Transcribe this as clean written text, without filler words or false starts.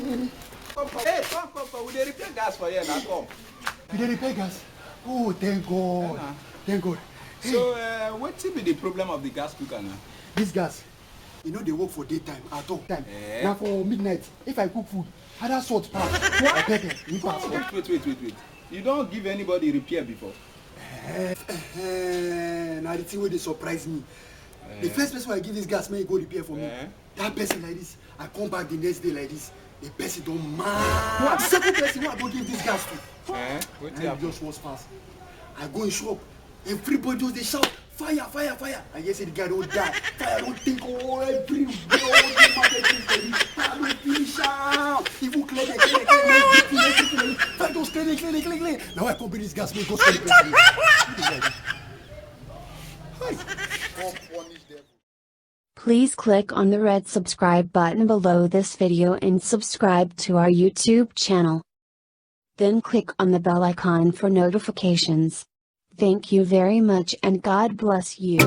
Come. We dey repair gas for here now. Come. We dey repair gas. Oh, thank God. Thank God. So, what be the problem of the gas cooker now? This gas, they work for daytime at all time. Now for midnight, if I cook food, other salt pass. What? Pepper, Wait. You don't give anybody repair before? Now the thing where they surprise me. The first person I give this gas, may go repair for me. That person like this, I come back the next day like this. The person don't mad. What? The second person who I go give this gas to. I just was fast. I go in shop. Everybody just they shout, fire. I guess the guy don't die. Fire don't think all everywhere. I don't finish out. He will clear. Fire don't clear. Now I come bring this gas, me go to the place. Please click on the red subscribe button below this video and subscribe to our YouTube channel. Then click on the bell icon for notifications. Thank you very much and God bless you.